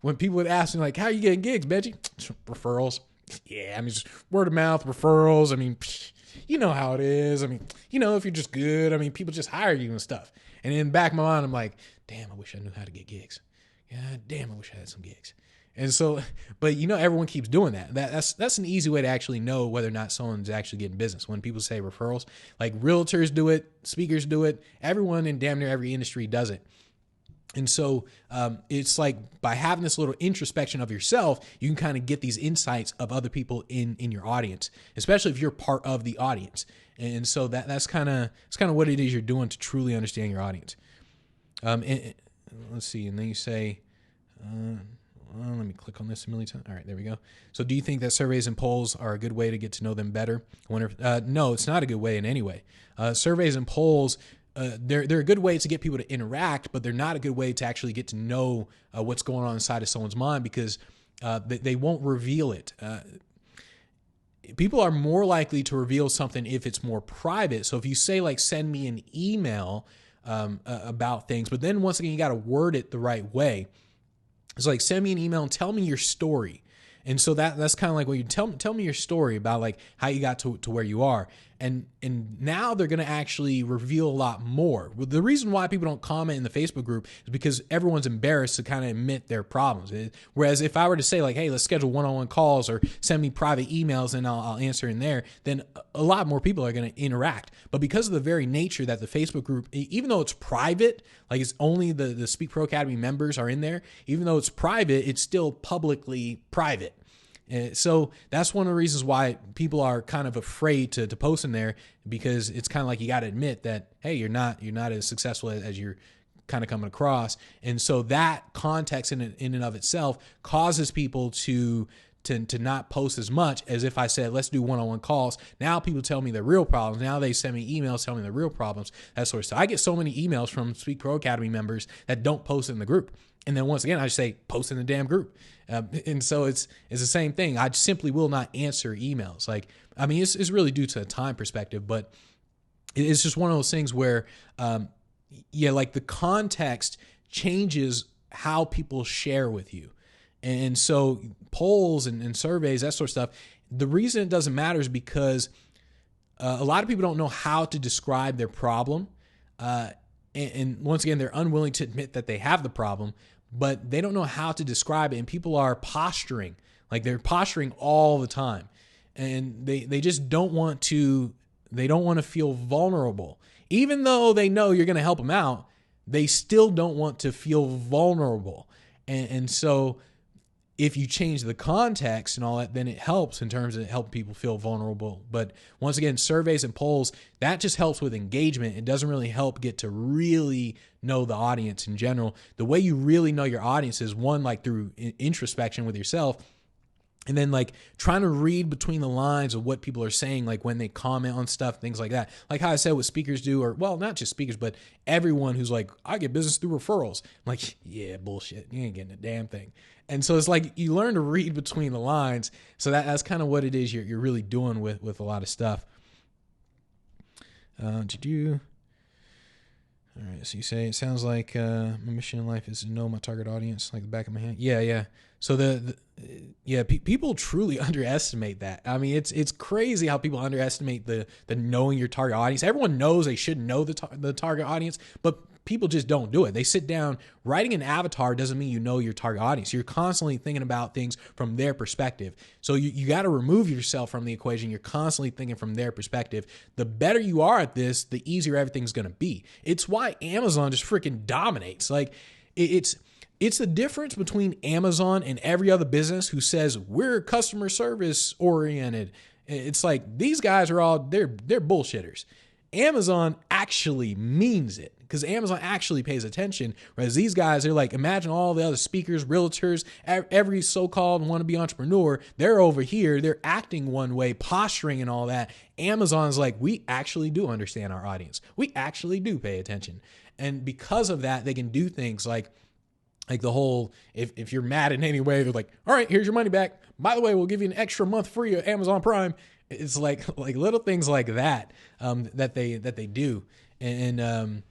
when people would ask me like, how are you getting gigs, Benji? Referrals. Yeah, I mean, just word of mouth, referrals. I mean, you know how it is. I mean, if you're just good, I mean, people just hire you and stuff. And in the back of my mind, I'm like, damn, I wish I knew how to get gigs. God damn, I wish I had some gigs. And so, but everyone keeps doing that. That's an easy way to actually know whether or not someone's actually getting business. When people say referrals, like realtors do it, speakers do it, everyone in damn near every industry does it. And so it's like by having this little introspection of yourself, you can kind of get these insights of other people in your audience, especially if you're part of the audience. And so that's kind of what it is you're doing to truly understand your audience. And let's see. And then you say, let me click on this a million times. All right, there we go. So do you think that surveys and polls are a good way to get to know them better? No, it's not a good way in any way. Surveys and polls, they're a good way to get people to interact, but they're not a good way to actually get to know what's going on inside of someone's mind, because they won't reveal it. People are more likely to reveal something if it's more private. So if you say like, send me an email about things, but then once again, you got to word it the right way. It's like, send me an email and tell me your story. And so that's kind of like, well, you tell me your story about like how you got to where you are. And now they're going to actually reveal a lot more. Well, the reason why people don't comment in the Facebook group is because everyone's embarrassed to kind of admit their problems. Whereas if I were to say like, hey, let's schedule one-on-one calls or send me private emails and I'll answer in there, then a lot more people are going to interact. But because of the very nature that the Facebook group, even though it's private, like it's only the SpeakPro Academy members are in there, even though it's private, it's still publicly private. So that's one of the reasons why people are kind of afraid to post in there, because it's kind of like you got to admit that, hey, you're not as successful as you're kind of coming across. And so that context in and of itself causes people to to not post as much as if I said, let's do one-on-one calls. Now people tell me their real problems. Now they send me emails telling me their real problems, that sort of stuff. I get so many emails from SpeakPro Academy members that don't post in the group. And then once again, I just say, post in the damn group. And so it's the same thing. I simply will not answer emails. Like, I mean, it's really due to a time perspective, but it's just one of those things where, like the context changes how people share with you. And so polls and surveys, that sort of stuff, the reason it doesn't matter is because a lot of people don't know how to describe their problem. And once again, they're unwilling to admit that they have the problem, but they don't know how to describe it. And people are posturing, like they're posturing all the time. And they just don't want to feel vulnerable. Even though they know you're going to help them out, they still don't want to feel vulnerable. And so if you change the context and all that, then it helps in terms of helping people feel vulnerable. But once again, surveys and polls, that just helps with engagement. It doesn't really help get to really know the audience in general. The way you really know your audience is one, like through introspection with yourself, and then like trying to read between the lines of what people are saying, like when they comment on stuff, things like that. Like how I said what speakers do, or well, not just speakers, but everyone who's like, I get business through referrals. I'm like, yeah, bullshit. You ain't getting a damn thing. And so it's like you learn to read between the lines. So that's kind of what it is you're really doing with a lot of stuff. All right, so you say, it sounds like my mission in life is to know my target audience like the back of my hand. Yeah. So people truly underestimate that. I mean, it's crazy how people underestimate the knowing your target audience. Everyone knows they should know the target audience, but people just don't do it. They sit down. Writing an avatar doesn't mean you know your target audience. You're constantly thinking about things from their perspective. So you got to remove yourself from the equation. You're constantly thinking from their perspective. The better you are at this, the easier everything's going to be. It's why Amazon just freaking dominates. Like it's the difference between Amazon and every other business who says we're customer service oriented. It's like these guys are all, they're bullshitters. Amazon actually means it because Amazon actually pays attention. Whereas these guys, they're like, imagine all the other speakers, realtors, every so-called wannabe entrepreneur, they're over here, they're acting one way, posturing and all that. Amazon's like, we actually do understand our audience. We actually do pay attention. And because of that, they can do things like the whole, if you're mad in any way, they're like, all right, here's your money back. By the way, we'll give you an extra month free of Amazon Prime. It's like little things like that, that they do. And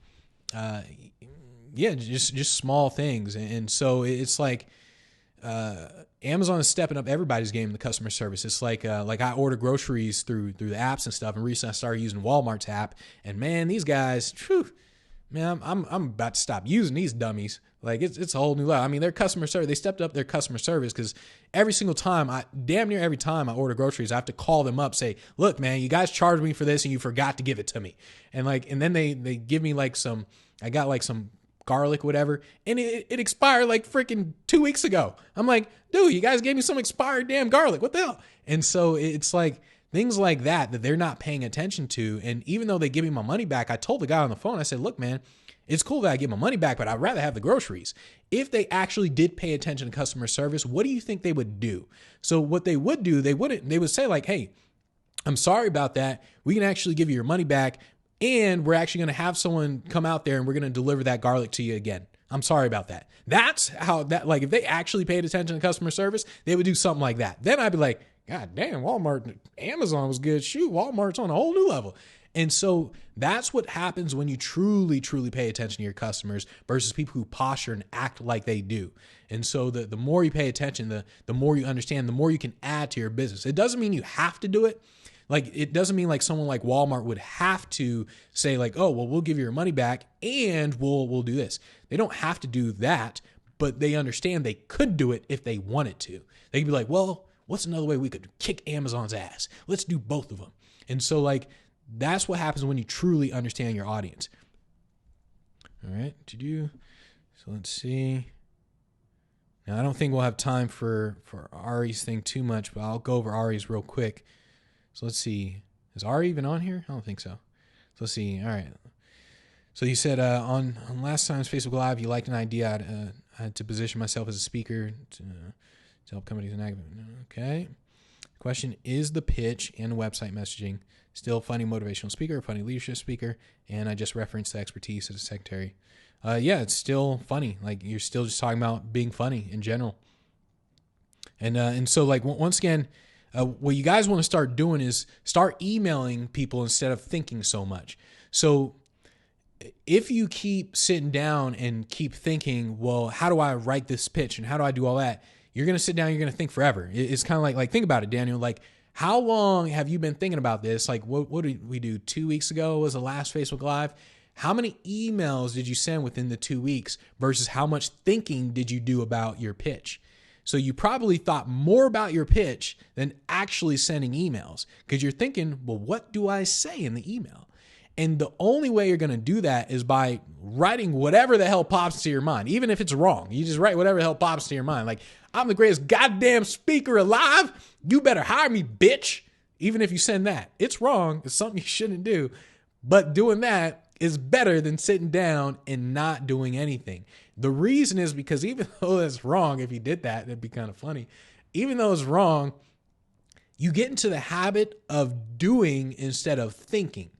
just small things. And so it's like, Amazon is stepping up everybody's game in the customer service. It's like I order groceries through the apps and stuff. And recently I started using Walmart's app, and man, these guys, man, I'm about to stop using these dummies. Like it's a whole new level. I mean, their customer service, they stepped up their customer service because every single time, damn near every time I order groceries, I have to call them up, say, look, man, you guys charged me for this and you forgot to give it to me. And then they give me I got some garlic, whatever, and it expired like freaking 2 weeks ago. I'm like, dude, you guys gave me some expired damn garlic. What the hell? And so it's like things like that they're not paying attention to. And even though they give me my money back, I told the guy on the phone, I said, look, man, it's cool that I get my money back, but I'd rather have the groceries. If they actually did pay attention to customer service, what do you think they would do? So what they would do, they would say like, hey, I'm sorry about that. We can actually give you your money back, and we're actually going to have someone come out there and we're going to deliver that garlic to you again. I'm sorry about that. That's how that, like, if they actually paid attention to customer service, they would do something like that. Then I'd be like, God damn, Walmart, Amazon was good. Shoot, Walmart's on a whole new level. And so that's what happens when you truly, truly pay attention to your customers versus people who posture and act like they do. And so the more you pay attention, the more you understand, the more you can add to your business. It doesn't mean you have to do it. Like, it doesn't mean like someone like Walmart would have to say like, oh, well, we'll give you your money back and we'll do this. They don't have to do that, but they understand they could do it if they wanted to. They could be like, well, what's another way we could kick Amazon's ass? Let's do both of them. And so like, that's what happens when you truly understand your audience. All right. So let's see. Now, I don't think we'll have time for Ari's thing too much, but I'll go over Ari's real quick. So let's see. Is Ari even on here? I don't think so. So let's see. All right. So you said on last time's Facebook Live, you liked an idea I had to position myself as a speaker to help companies and active. Okay. Question, is the pitch and website messaging still funny motivational speaker, funny leadership speaker? And I just referenced the expertise as a secretary. Yeah, it's still funny. Like, you're still just talking about being funny in general. And so, like, once again, what you guys want to start doing is start emailing people instead of thinking so much. So if you keep sitting down and keep thinking, well, how do I write this pitch and how do I do all that? You're going to sit down, you're going to think forever. It's kind of like, think about it, Daniel. Like, how long have you been thinking about this? Like, what did we do 2 weeks ago was the last Facebook Live. How many emails did you send within the 2 weeks versus how much thinking did you do about your pitch? So you probably thought more about your pitch than actually sending emails because you're thinking, well, what do I say in the email? And the only way you're going to do that is by writing whatever the hell pops to your mind, even if it's wrong. You just write whatever the hell pops to your mind. Like, I'm the greatest goddamn speaker alive. You better hire me, bitch. Even if you send that, it's wrong. It's something you shouldn't do. But doing that is better than sitting down and not doing anything. The reason is because even though that's wrong, if you did that, it'd be kind of funny. Even though it's wrong, you get into the habit of doing instead of thinking.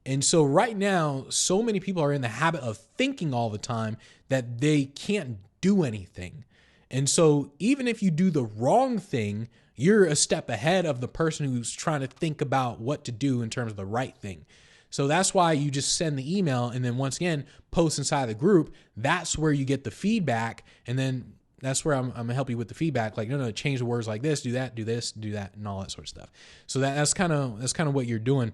And so right now, so many people are in the habit of thinking all the time that they can't do anything. And so even if you do the wrong thing, you're a step ahead of the person who's trying to think about what to do in terms of the right thing. So that's why you just send the email and then once again, post inside the group. That's where you get the feedback. And then that's where I'm going to help you with the feedback. Like, no, change the words like this, do that, do this, do that, and all that sort of stuff. So that's kind of what you're doing.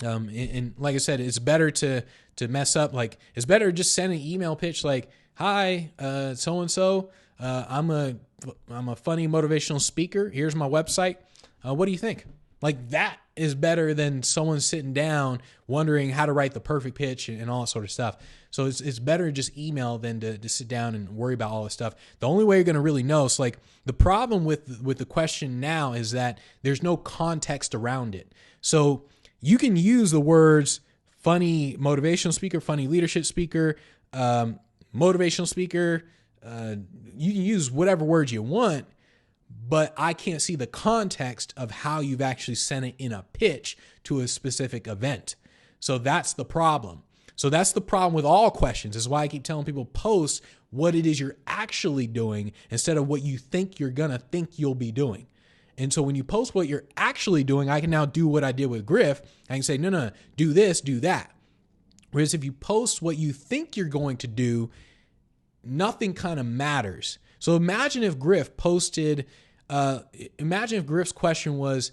And like I said, it's better to mess up. Like, it's better to just send an email pitch like, hi, so-and-so, I'm a funny motivational speaker. Here's my website. What do you think? Like, that is better than someone sitting down wondering how to write the perfect pitch and all that sort of stuff. So it's better to just email than to sit down and worry about all this stuff. The only way you're going to really know, so like the problem with the question now is that there's no context around it. So you can use the words funny motivational speaker, funny leadership speaker, motivational speaker. You can use whatever words you want, but I can't see the context of how you've actually sent it in a pitch to a specific event. So that's the problem. So that's the problem with all questions. This is why I keep telling people post what it is you're actually doing instead of what you think you're going to think you'll be doing. And so when you post what you're actually doing, I can now do what I did with Griff. I can say, no, do this, do that. Whereas if you post what you think you're going to do, nothing kind of matters. So imagine if Griff posted, imagine if Griff's question was,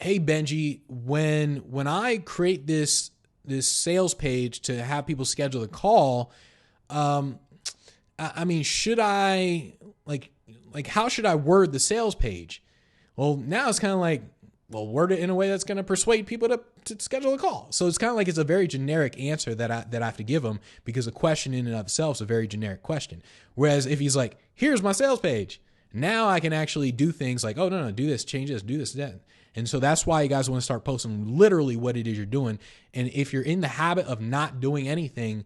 hey, Benji, when I create this sales page to have people schedule a call, I mean, should I, like how should I word the sales page? Well, now it's kind of like, well, word it in a way that's going to persuade people to schedule a call. So it's kind of like it's a very generic answer that I have to give them because the question in and of itself is a very generic question. Whereas if he's like, here's my sales page, now I can actually do things like, oh, no, do this, change this, do this, that. And so that's why you guys want to start posting literally what it is you're doing. And if you're in the habit of not doing anything,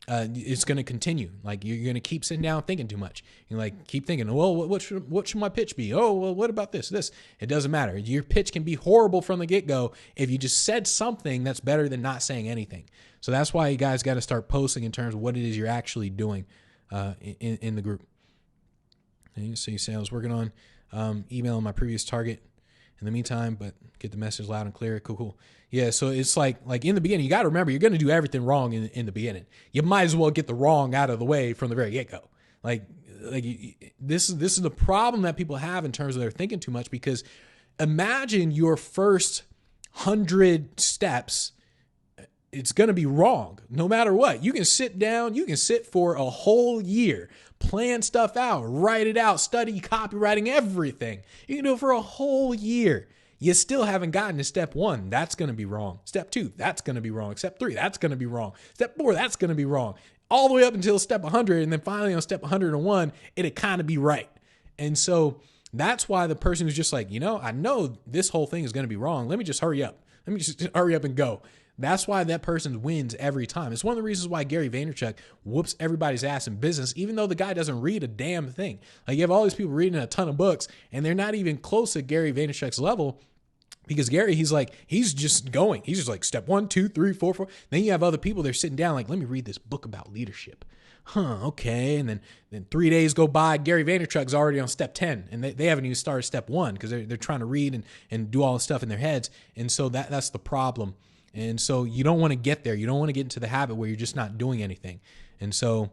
it's going to continue. Like, you're going to keep sitting down thinking too much. You like keep thinking, well, what should my pitch be? Oh, well, what about this? It doesn't matter. Your pitch can be horrible from the get-go if you just said something that's better than not saying anything. So that's why you guys got to start posting in terms of what it is you're actually doing in the group. And so you say I was working on emailing my previous target in the meantime, but get the message loud and clear. Cool. Yeah, so it's like in the beginning, you got to remember you're going to do everything wrong in the beginning. You might as well get the wrong out of the way from the very get-go. Like this is the problem that people have in terms of they're thinking too much, because imagine your first 100 steps, it's going to be wrong no matter what. You can sit down, you can sit for a whole year, plan stuff out, write it out, study copywriting, everything. You can do it for a whole year. You still haven't gotten to step 1. That's going to be wrong. Step 2, that's going to be wrong. Step 3, that's going to be wrong. Step 4, that's going to be wrong. All the way up until step 100. And then finally on step 101, it'll kind of be right. And so that's why the person who's just like, I know this whole thing is going to be wrong. Let me just hurry up. Let me just hurry up and go. That's why that person wins every time. It's one of the reasons why Gary Vaynerchuk whoops everybody's ass in business, even though the guy doesn't read a damn thing. Like, you have all these people reading a ton of books and they're not even close to Gary Vaynerchuk's level. Because Gary, he's just going. He's just like step 1, 2, 3, 4, 4. Then you have other people, they're sitting down like, let me read this book about leadership. Okay. And then 3 days go by, Gary Vaynerchuk's already on step 10 and they haven't even started step 1 because they're trying to read and do all the stuff in their heads. And so that's the problem. And so you don't want to get there. You don't want to get into the habit where you're just not doing anything. And so,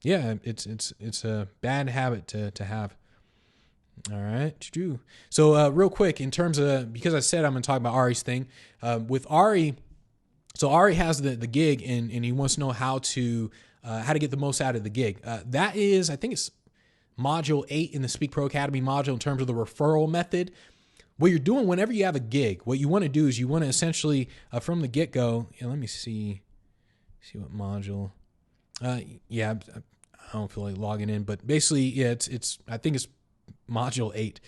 it's a bad habit to have. All right. So real quick, in terms of, because I said I'm going to talk about Ari's thing, with Ari, so Ari has the gig and he wants to know how to get the most out of the gig. That is, I think it's module 8 in the SpeakPro Academy module in terms of the referral method. What you're doing whenever you have a gig, what you want to do is you want to essentially, from the get-go, let me see what module. I don't feel like logging in, but basically, it's I think it's module 8.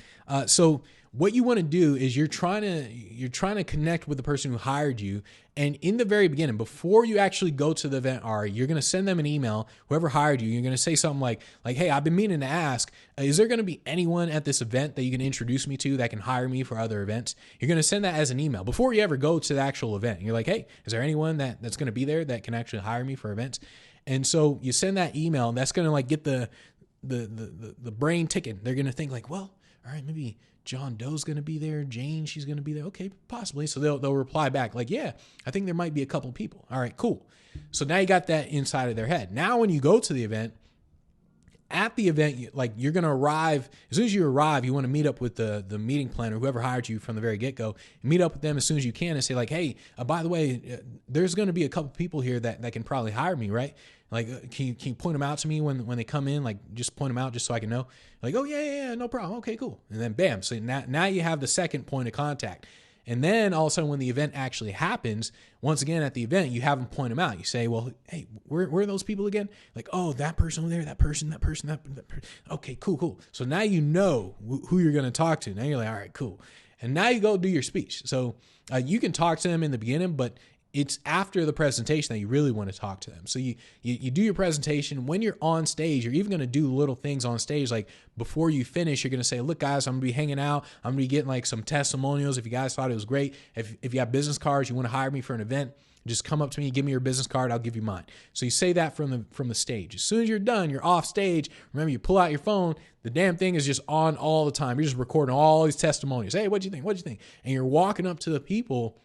So what you want to do is you're trying to connect with the person who hired you. And in the very beginning, before you actually go to the event, Ari, you're going to send them an email, whoever hired you. You're going to say something like, hey, I've been meaning to ask, is there going to be anyone at this event that you can introduce me to that can hire me for other events? You're going to send that as an email before you ever go to the actual event. You're like, hey, is there anyone that's going to be there that can actually hire me for events? And so you send that email, and that's going to like get the brain ticking. They're going to think like, well, all right, maybe John Doe's going to be there. Jane, she's going to be there. Okay, possibly. So they'll reply back like, yeah, I think there might be a couple people. All right, cool. So now you got that inside of their head. Now when you go to the event, at the event, you're going to arrive. As soon as you arrive, you want to meet up with the meeting planner, whoever hired you from the very get-go. Meet up with them as soon as you can and say like, hey, by the way, there's going to be a couple people here that can probably hire me, right? Like, can you point them out to me when they come in? Like, just point them out just so I can know. Like, oh, yeah, no problem. Okay, cool. And then bam. So now you have the second point of contact. And then all of a sudden when the event actually happens, once again at the event, you have them point them out. You say, well, hey, where are those people again? Like, oh, that person over there, that person. Okay, cool. So now you know who you're going to talk to. Now you're like, all right, cool. And now you go do your speech. So you can talk to them in the beginning, but it's after the presentation that you really want to talk to them. So you do your presentation. When you're on stage, you're even going to do little things on stage. Like before you finish, you're going to say, look, guys, I'm going to be hanging out. I'm going to be getting like some testimonials. If you guys thought it was great, if you have business cards, you want to hire me for an event, just come up to me, give me your business card. I'll give you mine. So you say that from the stage. As soon as you're done, you're off stage. Remember, you pull out your phone. The damn thing is just on all the time. You're just recording all these testimonials. Hey, what'd you think? And you're walking up to the people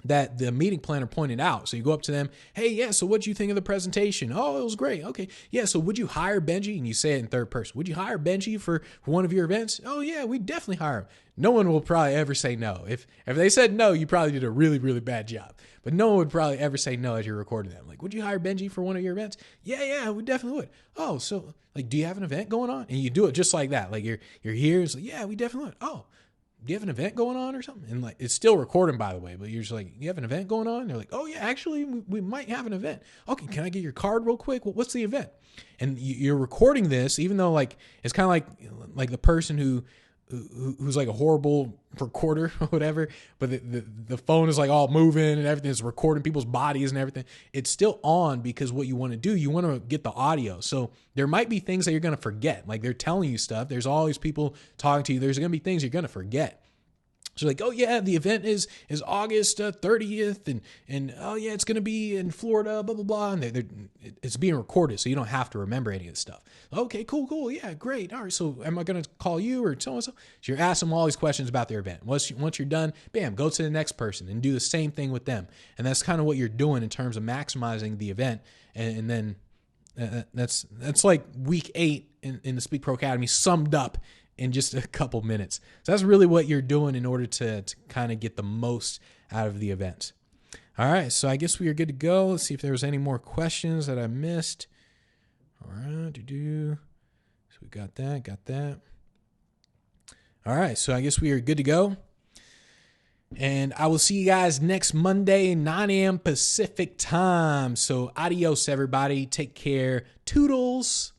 that the meeting planner pointed out. So you go up to them, hey, yeah, so what'd you think of the presentation? Oh, it was great. Okay. Yeah, so would you hire Benji? And you say it in third person. Would you hire Benji for one of your events? Oh, yeah, we'd definitely hire him. No one will probably ever say no. If they said no, you probably did a really, really bad job. But no one would probably ever say no as you're recording them. Like, would you hire Benji for one of your events? Yeah, we definitely would. Oh, so like, do you have an event going on? And you do it just like that. Like you're here. It's like, yeah, we definitely would. Oh, do you have an event going on or something? And like, it's still recording, by the way, but you're just like, you have an event going on? And they're like, oh yeah, actually we might have an event. Okay. Can I get your card real quick? Well, what's the event? And you're recording this, even though like, it's kind of like the person who's like a horrible recorder or whatever, but the phone is like all moving and everything is recording people's bodies and everything. It's still on because what you want to do, you want to get the audio. So there might be things that you're going to forget. Like they're telling you stuff. There's always people talking to you. There's going to be things you're going to forget. So like, oh yeah, the event is August 30th and oh yeah, it's going to be in Florida, blah, blah, blah. And it's being recorded. So you don't have to remember any of this stuff. Okay, cool. Yeah, great. All right. So am I going to call you or so-and-so? So you're asking them all these questions about their event. Once you're done, bam, go to the next person and do the same thing with them. And that's kind of what you're doing in terms of maximizing the event. And then that's like week 8 in the SpeakPro Academy summed up in just a couple minutes. So that's really what you're doing in order to kind of get the most out of the event. All right, so I guess we are good to go. Let's see if there was any more questions that I missed. All right, so we got that. All right, so I guess we are good to go. And I will see you guys next Monday, 9 a.m. Pacific time. So adios, everybody. Take care. Toodles.